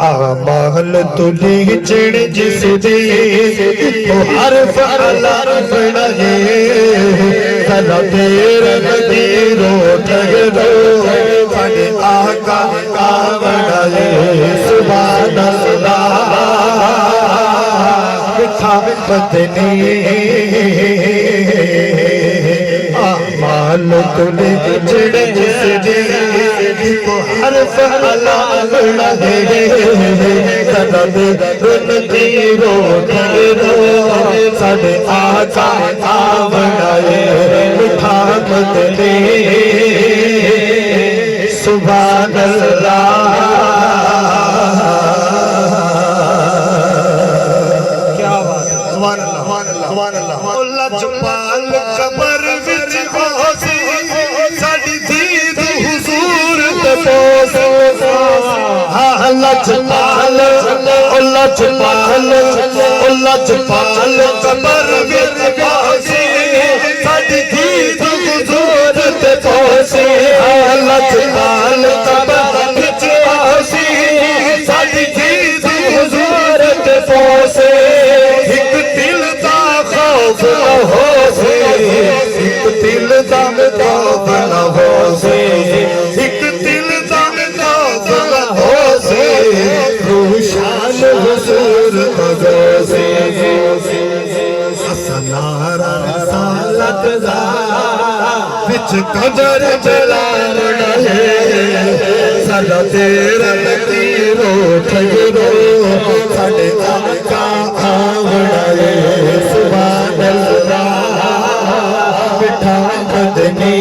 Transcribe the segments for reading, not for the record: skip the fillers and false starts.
आमाल तुली चिड़ जिस दी तो हर फला बनाए सदा तेरे नदीरो ठहरो साडे आका का बनाए सुभान अल्लाह मिठा बदनी आमाल तुली चिड़ जिस दी तो हर फला बनाए सदा नदीरो ठहरो साडे आका का बनाए मिठा बदनी सुभान अल्लाह। क्या बात है, सुभान अल्लाह सुभान अल्लाह। लजपाल कबर विच होसी साडी दीद हुजूर ते पोसी हाँ लजपाल लजपाल कबर विच होसी साडी दीद हुजूर ते पोसी हाँ लजपाल कबर विच होसी साडी दीद हुजूर ते पोसी एक दिल दा खौफ न होसी एक दिल दा खौफ न होसी एक दिल दा खौफ न होसी रूशान हुजूर तजोसी असनारा सालत दा विच कदर जलावना है सदा तेरा नदीरो ठहरो साडे आका आवना है सुभान अल्लाह मिठा बदनी।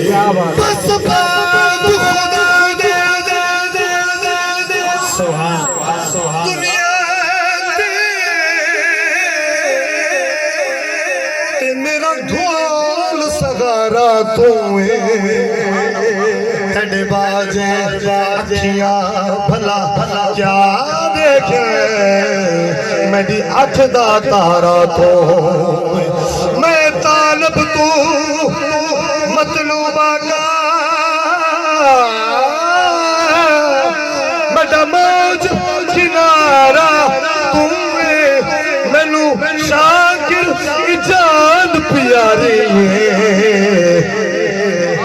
क्या बात बस बात खुदा दे सुभान सुभान दुनिया ते मेरा ढोल सगारा तू तेरे बाजे अखियां भला भला क्या देखे मेरी अख दा तारा तो मैं तालब तू मतलूबा का बड़ा मौज किनारा तुम मैनू शाकिर जान प्यारी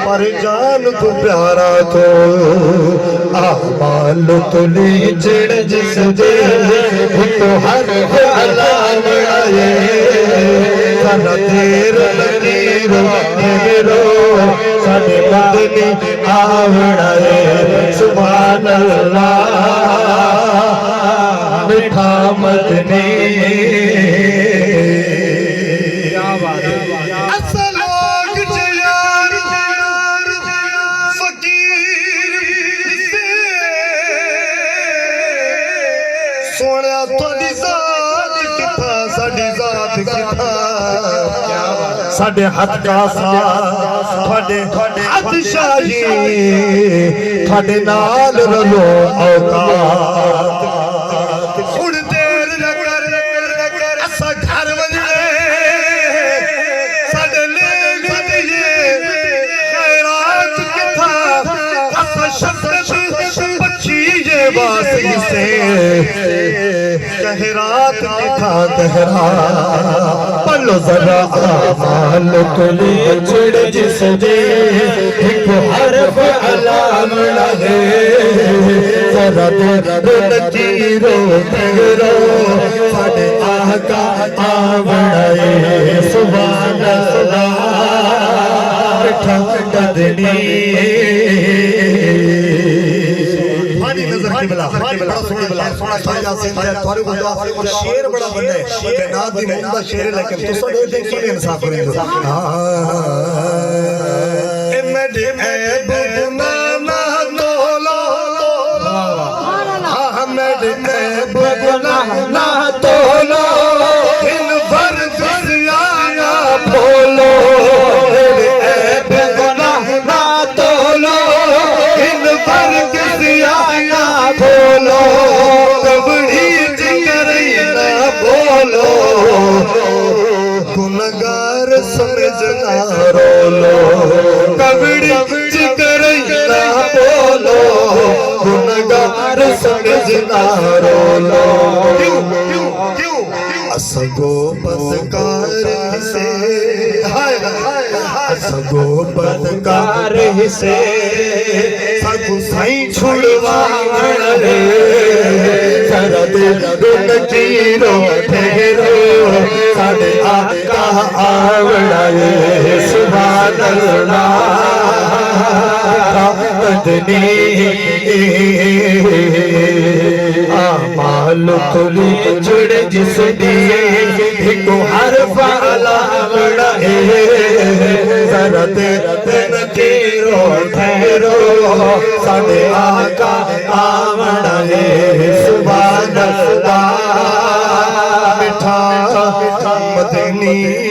पर जान तू प्यारा तो आमाल तुली चिड़ जिस दे तो हर फला बनाए सदा तेरे नदीरो ठहरो साडे बदनी आवना है सुभान अल्लाह मिठा मदनी। क्या बात है सोनिया थोड़ी जात किथा साडी जात किथा साडे हथ का साथ थोड़े हथ शाही थोड़े नाल रलो औकात थोड़ी देर न कर असा घर वजने साडे लेख दिए खैरात किथा असा शब्द पक्षी ये बासी से कहरात किथा कहरा पलो जरा आमाल तुली चिड़ जिस दे एक हरफ अलाम लगे जरा दे नकीरो ठहरो साडे आका आवड़ाए सुभान अल्लाह मिठा बदनी। सोना शाहजहां सिंह है थारे को शेर बड़ा बंदा है नाथ दी मोहम्मद शेर लेकिन तुसा दे किने इंसाफ करेंगे ए मेरे ऐब गुनाह तोलो हां मेरे ऐब गुनाह तोलो इन फर्ज आया बोलो मेरे ऐब गुनाह तोलो इन फर्ज आया बोलो कबड़ी जिक्र ना बोलो गुनगार समझना रोलो कबड़ी जिक्र सजना रो लो क्यों क्यों क्यों असगो पसकार से हाय हाय असगो पसकार से सब सही छुड़वावण रे सरद रुन जीरो ठहरो साडे आका आवड़ा रे सुभान अल्लाह मदनी आमाल तुली जुड़ जिस दिए एक हरफ अलावड़ा है सरद रुन जीरो ठहरो साडे आका आवड़ा रे सुभान अल्लाह मिठा मदनी